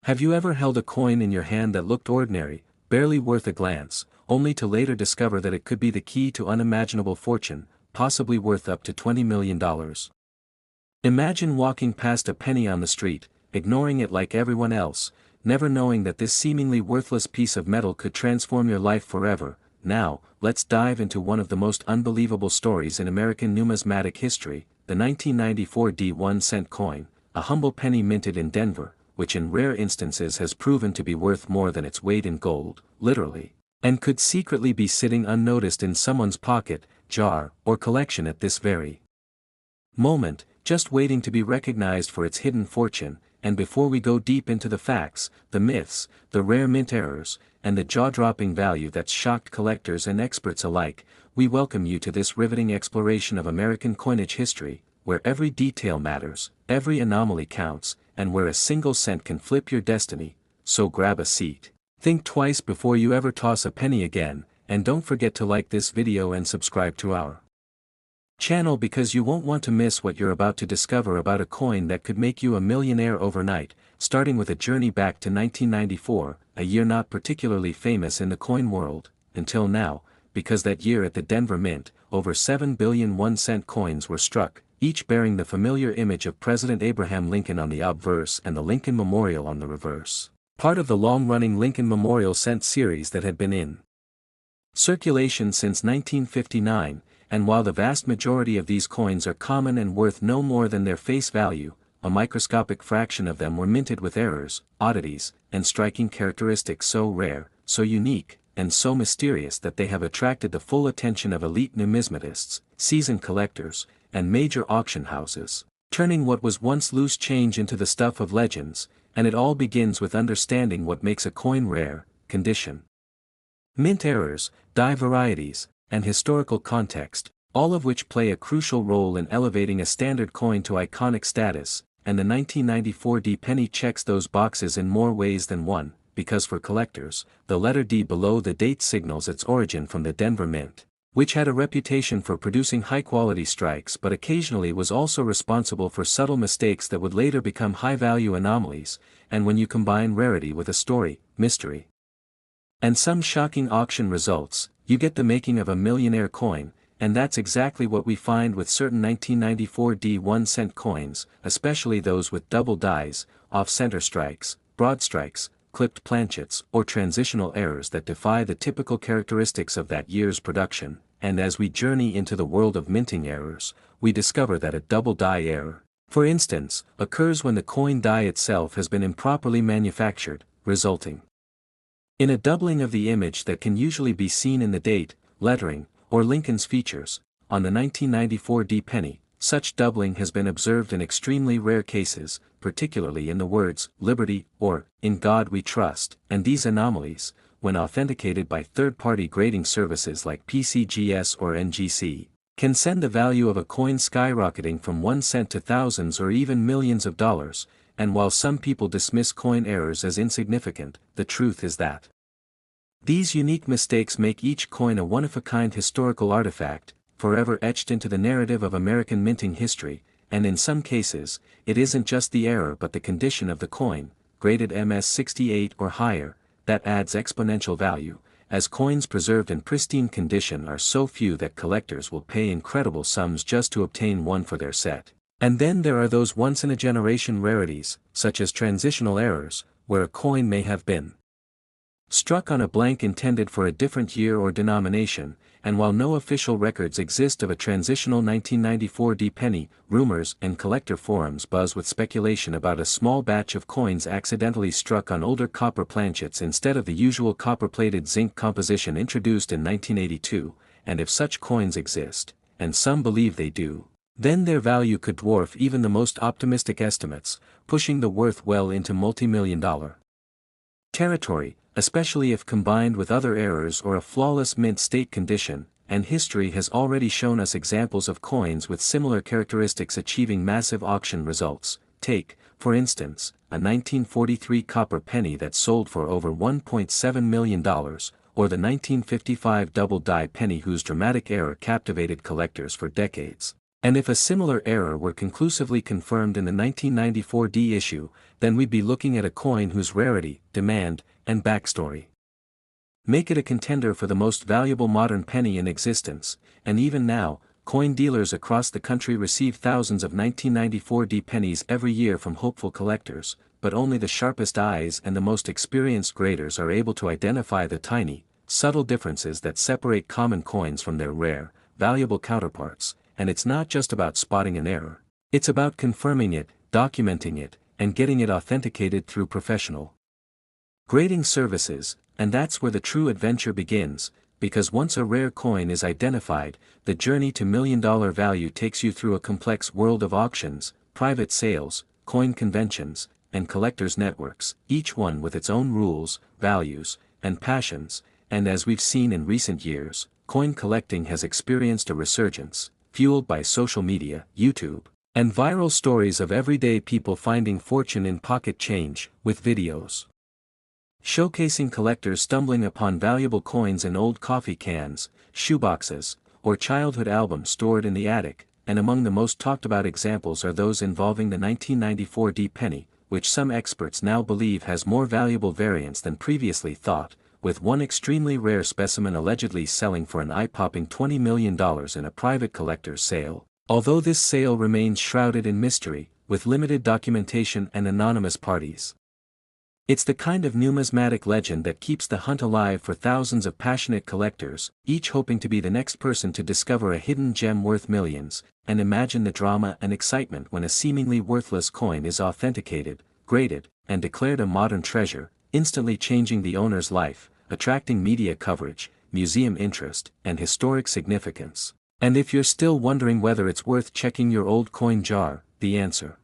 Have you ever held a coin in your hand that looked ordinary, barely worth a glance, only to later discover that it could be the key to unimaginable fortune, possibly worth up to $20 million? Imagine walking past a penny on the street, ignoring it like everyone else, never knowing that this seemingly worthless piece of metal could transform your life forever. Now, let's dive into one of the most unbelievable stories in American numismatic history, the 1994 1-cent coin, a humble penny minted in Denver, which in rare instances has proven to be worth more than its weight in gold, literally, and could secretly be sitting unnoticed in someone's pocket, jar, or collection at this very moment, just waiting to be recognized for its hidden fortune. And before we go deep into the facts, the myths, the rare mint errors, and the jaw-dropping value that's shocked collectors and experts alike, we welcome you to this riveting exploration of American coinage history, where every detail matters, every anomaly counts, and where a single cent can flip your destiny. So grab a seat, think twice before you ever toss a penny again, and don't forget to like this video and subscribe to our channel because you won't want to miss what you're about to discover about a coin that could make you a millionaire overnight, starting with a journey back to 1994, a year not particularly famous in the coin world, until now, because that year at the Denver Mint, over 7 billion 1-cent coins were struck, each bearing the familiar image of President Abraham Lincoln on the obverse and the Lincoln Memorial on the reverse, part of the long-running Lincoln Memorial cent series that had been in circulation since 1959, and while the vast majority of these coins are common and worth no more than their face value, a microscopic fraction of them were minted with errors, oddities, and striking characteristics so rare, so unique, and so mysterious that they have attracted the full attention of elite numismatists, seasoned collectors, and major auction houses, turning what was once loose change into the stuff of legends. And it all begins with understanding what makes a coin rare: condition, mint errors, die varieties, and historical context, all of which play a crucial role in elevating a standard coin to iconic status. And the 1994 D penny checks those boxes in more ways than one, because for collectors, the letter D below the date signals its origin from the Denver Mint, which had a reputation for producing high-quality strikes but occasionally was also responsible for subtle mistakes that would later become high-value anomalies. And when you combine rarity with a story, mystery, and some shocking auction results, you get the making of a millionaire coin. And that's exactly what we find with certain 1994 D 1-cent coins, especially those with double dies, off-center strikes, broad strikes, clipped planchets, or transitional errors that defy the typical characteristics of that year's production. And as we journey into the world of minting errors, we discover that a double die error, for instance, occurs when the coin die itself has been improperly manufactured, resulting in a doubling of the image that can usually be seen in the date, lettering, or Lincoln's features. On the 1994 D penny, such doubling has been observed in extremely rare cases, particularly in the words "Liberty" or "In God We Trust," and these anomalies, when authenticated by third-party grading services like PCGS or NGC, can send the value of a coin skyrocketing from 1 cent to thousands or even millions of dollars. And while some people dismiss coin errors as insignificant, the truth is that these unique mistakes make each coin a one-of-a-kind historical artifact, forever etched into the narrative of American minting history. And in some cases, it isn't just the error but the condition of the coin, graded MS-68 or higher, that adds exponential value, as coins preserved in pristine condition are so few that collectors will pay incredible sums just to obtain one for their set. And then there are those once-in-a-generation rarities, such as transitional errors, where a coin may have been struck on a blank intended for a different year or denomination. And while no official records exist of a transitional 1994 D penny, rumors and collector forums buzz with speculation about a small batch of coins accidentally struck on older copper planchets instead of the usual copper-plated zinc composition introduced in 1982, and if such coins exist, and some believe they do, then their value could dwarf even the most optimistic estimates, pushing the worth well into multi-million-dollar territory, especially if combined with other errors or a flawless mint state condition. And history has already shown us examples of coins with similar characteristics achieving massive auction results. Take, for instance, a 1943 copper penny that sold for over $1.7 million, or the 1955 double die penny whose dramatic error captivated collectors for decades. And if a similar error were conclusively confirmed in the 1994 D issue, then we'd be looking at a coin whose rarity, demand, and backstory make it a contender for the most valuable modern penny in existence, and even now, coin dealers across the country receive thousands of 1994 D pennies every year from hopeful collectors, but only the sharpest eyes and the most experienced graders are able to identify the tiny, subtle differences that separate common coins from their rare, valuable counterparts, and it's not just about spotting an error. It's about confirming it, documenting it, and getting it authenticated through professional grading services, and that's where the true adventure begins, because once a rare coin is identified, the journey to million-dollar value takes you through a complex world of auctions, private sales, coin conventions, and collectors' networks, each one with its own rules, values, and passions, and as we've seen in recent years, coin collecting has experienced a resurgence, fueled by social media, YouTube, and viral stories of everyday people finding fortune in pocket change, with videos showcasing collectors stumbling upon valuable coins in old coffee cans, shoeboxes, or childhood albums stored in the attic, and among the most talked about examples are those involving the 1994 D penny, which some experts now believe has more valuable variants than previously thought, with one extremely rare specimen allegedly selling for an eye-popping $20 million in a private collector's sale, although this sale remains shrouded in mystery, with limited documentation and anonymous parties. It's the kind of numismatic legend that keeps the hunt alive for thousands of passionate collectors, each hoping to be the next person to discover a hidden gem worth millions, and imagine the drama and excitement when a seemingly worthless coin is authenticated, graded, and declared a modern treasure, instantly changing the owner's life, attracting media coverage, museum interest, and historic significance. And if you're still wondering whether it's worth checking your old coin jar, the answer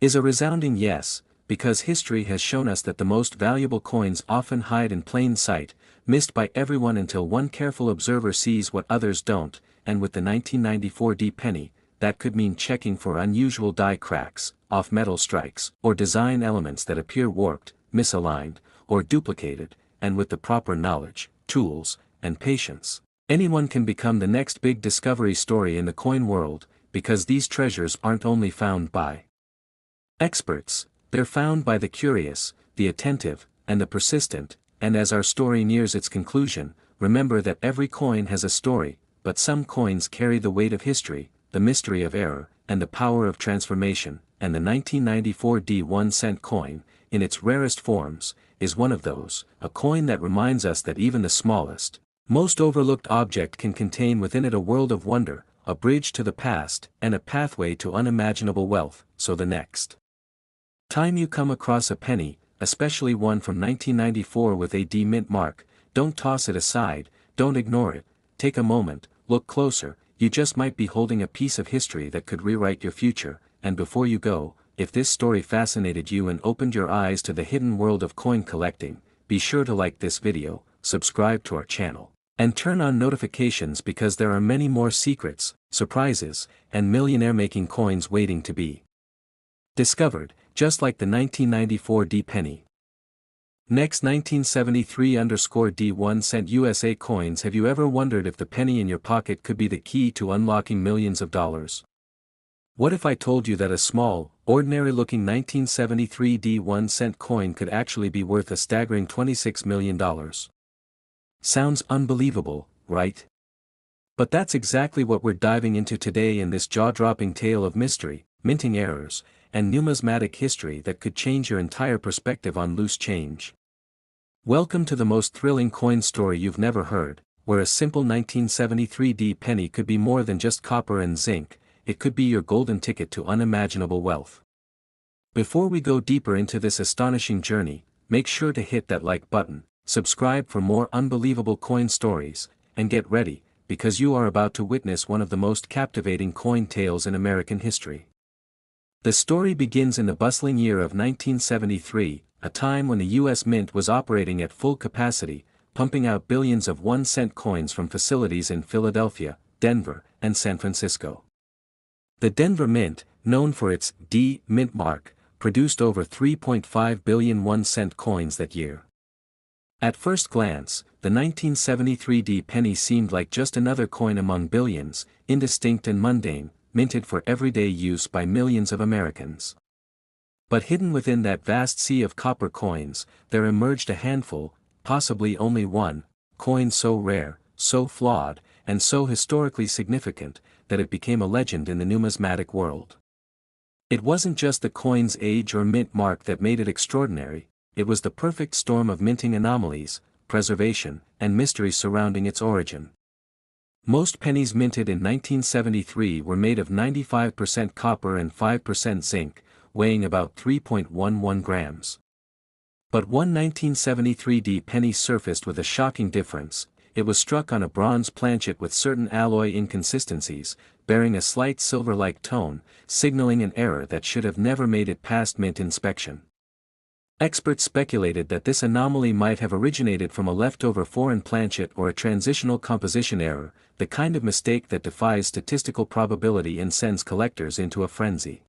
is a resounding yes, because history has shown us that the most valuable coins often hide in plain sight, missed by everyone until one careful observer sees what others don't, and with the 1994 D penny, that could mean checking for unusual die cracks, off-metal strikes, or design elements that appear warped, misaligned, or duplicated, and with the proper knowledge, tools, and patience, anyone can become the next big discovery story in the coin world, because these treasures aren't only found by experts. They're found by the curious, the attentive, and the persistent, and as our story nears its conclusion, remember that every coin has a story, but some coins carry the weight of history, the mystery of error, and the power of transformation, and the 1994 D 1-cent coin, in its rarest forms, is one of those, a coin that reminds us that even the smallest, most overlooked object can contain within it a world of wonder, a bridge to the past, and a pathway to unimaginable wealth. So the next time you come across a penny, especially one from 1994 with a D mint mark, don't toss it aside, don't ignore it, take a moment, look closer, you just might be holding a piece of history that could rewrite your future, and before you go, if this story fascinated you and opened your eyes to the hidden world of coin collecting, be sure to like this video, subscribe to our channel, and turn on notifications because there are many more secrets, surprises, and millionaire-making coins waiting to be discovered, just like the 1994 D penny. Next, 1973 D 1-cent USA coins. Have you ever wondered if the penny in your pocket could be the key to unlocking millions of dollars? What if I told you that a small, ordinary-looking 1973 D 1-cent coin could actually be worth a staggering $26 million? Sounds unbelievable, right? But that's exactly what we're diving into today in this jaw-dropping tale of mystery, minting errors, and numismatic history that could change your entire perspective on loose change. Welcome to the most thrilling coin story you've never heard, where a simple 1973 D penny could be more than just copper and zinc, it could be your golden ticket to unimaginable wealth. Before we go deeper into this astonishing journey, make sure to hit that like button, subscribe for more unbelievable coin stories, and get ready, because you are about to witness one of the most captivating coin tales in American history. The story begins in the bustling year of 1973, a time when the U.S. Mint was operating at full capacity, pumping out billions of 1-cent coins from facilities in Philadelphia, Denver, and San Francisco. The Denver Mint, known for its D mint mark, produced over 3.5 billion 1-cent coins that year. At first glance, the 1973 D penny seemed like just another coin among billions, indistinct and mundane, minted for everyday use by millions of Americans. But hidden within that vast sea of copper coins, there emerged a handful, possibly only one, coin so rare, so flawed, and so historically significant, that it became a legend in the numismatic world. It wasn't just the coin's age or mint mark that made it extraordinary, it was the perfect storm of minting anomalies, preservation, and mystery surrounding its origin. Most pennies minted in 1973 were made of 95% copper and 5% zinc, weighing about 3.11 grams. But one 1973 penny surfaced with a shocking difference. It was struck on a bronze planchet with certain alloy inconsistencies, bearing a slight silver-like tone, signaling an error that should have never made it past mint inspection. Experts speculated that this anomaly might have originated from a leftover foreign planchet or a transitional composition error, the kind of mistake that defies statistical probability and sends collectors into a frenzy.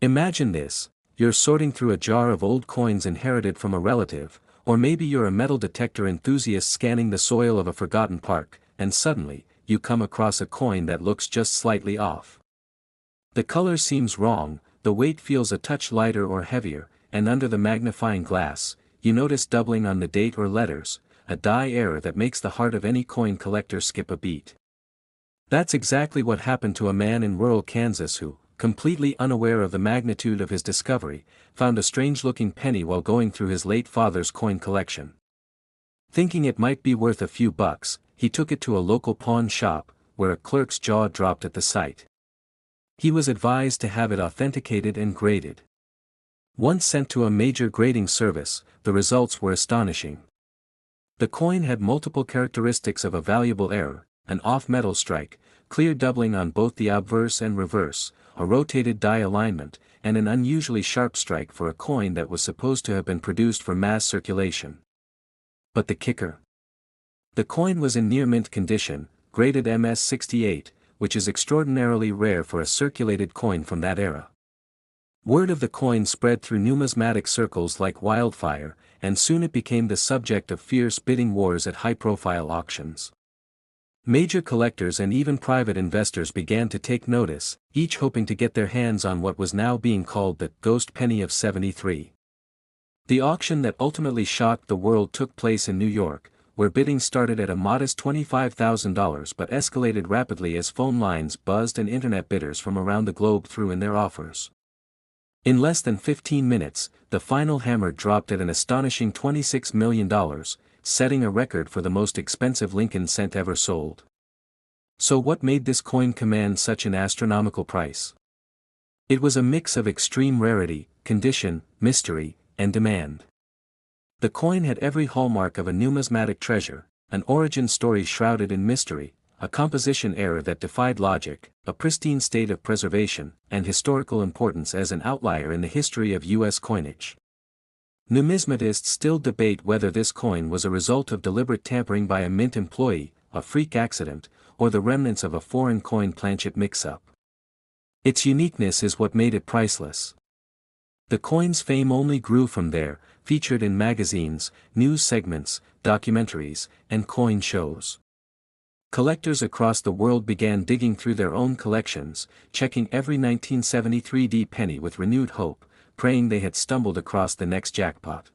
Imagine this: you're sorting through a jar of old coins inherited from a relative, or maybe you're a metal detector enthusiast scanning the soil of a forgotten park, and suddenly, you come across a coin that looks just slightly off. The color seems wrong, the weight feels a touch lighter or heavier, and under the magnifying glass, you notice doubling on the date or letters, a die error that makes the heart of any coin collector skip a beat. That's exactly what happened to a man in rural Kansas who, completely unaware of the magnitude of his discovery, found a strange-looking penny while going through his late father's coin collection. Thinking it might be worth a few bucks, he took it to a local pawn shop, where a clerk's jaw dropped at the sight. He was advised to have it authenticated and graded. Once sent to a major grading service, the results were astonishing. The coin had multiple characteristics of a valuable error: an off-metal strike, clear doubling on both the obverse and reverse, a rotated die alignment, and an unusually sharp strike for a coin that was supposed to have been produced for mass circulation. But the kicker? The coin was in near-mint condition, graded MS-68, which is extraordinarily rare for a circulated coin from that era. Word of the coin spread through numismatic circles like wildfire, and soon it became the subject of fierce bidding wars at high-profile auctions. Major collectors and even private investors began to take notice, each hoping to get their hands on what was now being called the "ghost penny of '73. The auction that ultimately shocked the world took place in New York, where bidding started at a modest $25,000 but escalated rapidly as phone lines buzzed and internet bidders from around the globe threw in their offers. In less than 15 minutes, the final hammer dropped at an astonishing $26 million, setting a record for the most expensive Lincoln cent ever sold. So what made this coin command such an astronomical price? It was a mix of extreme rarity, condition, mystery, and demand. The coin had every hallmark of a numismatic treasure: an origin story shrouded in mystery, a composition error that defied logic, a pristine state of preservation, and historical importance as an outlier in the history of U.S. coinage. Numismatists still debate whether this coin was a result of deliberate tampering by a mint employee, a freak accident, or the remnants of a foreign coin planchet mix-up. Its uniqueness is what made it priceless. The coin's fame only grew from there, featured in magazines, news segments, documentaries, and coin shows. Collectors across the world began digging through their own collections, checking every 1973 penny with renewed hope, praying they had stumbled across the next jackpot.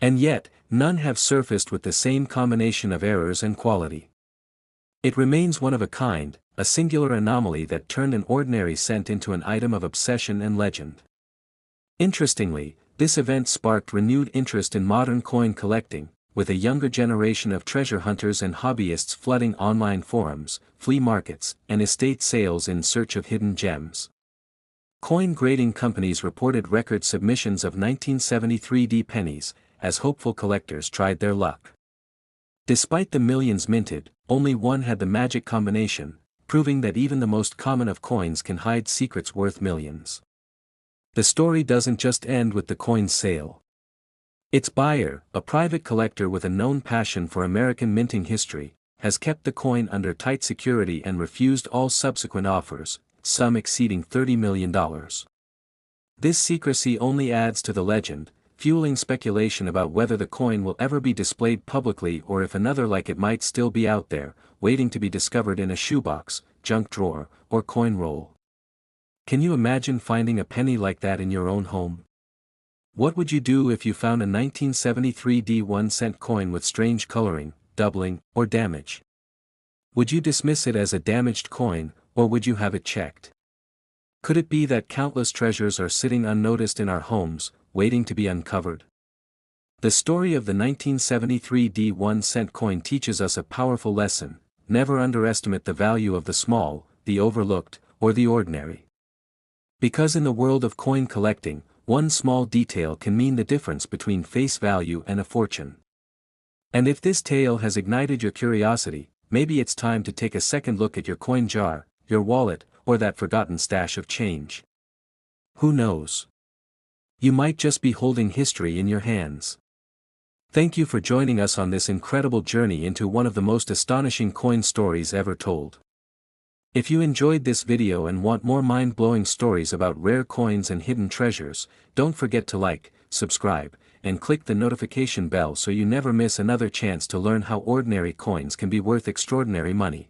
And yet, none have surfaced with the same combination of errors and quality. It remains one of a kind, a singular anomaly that turned an ordinary cent into an item of obsession and legend. Interestingly, this event sparked renewed interest in modern coin collecting, with a younger generation of treasure hunters and hobbyists flooding online forums, flea markets, and estate sales in search of hidden gems. Coin grading companies reported record submissions of 1973 pennies, as hopeful collectors tried their luck. Despite the millions minted, only one had the magic combination, proving that even the most common of coins can hide secrets worth millions. The story doesn't just end with the coin's sale. Its buyer, a private collector with a known passion for American minting history, has kept the coin under tight security and refused all subsequent offers, some exceeding $30 million. This secrecy only adds to the legend, fueling speculation about whether the coin will ever be displayed publicly or if another like it might still be out there, waiting to be discovered in a shoebox, junk drawer, or coin roll. Can you imagine finding a penny like that in your own home? What would you do if you found a 1973 1-cent coin with strange coloring, doubling, or damage? Would you dismiss it as a damaged coin, or would you have it checked? Could it be that countless treasures are sitting unnoticed in our homes, waiting to be uncovered? The story of the 1973 1-cent coin teaches us a powerful lesson: never underestimate the value of the small, the overlooked, or the ordinary. Because in the world of coin collecting, one small detail can mean the difference between face value and a fortune. And if this tale has ignited your curiosity, maybe it's time to take a second look at your coin jar, your wallet, or that forgotten stash of change. Who knows? You might just be holding history in your hands. Thank you for joining us on this incredible journey into one of the most astonishing coin stories ever told. If you enjoyed this video and want more mind-blowing stories about rare coins and hidden treasures, don't forget to like, subscribe, and click the notification bell so you never miss another chance to learn how ordinary coins can be worth extraordinary money.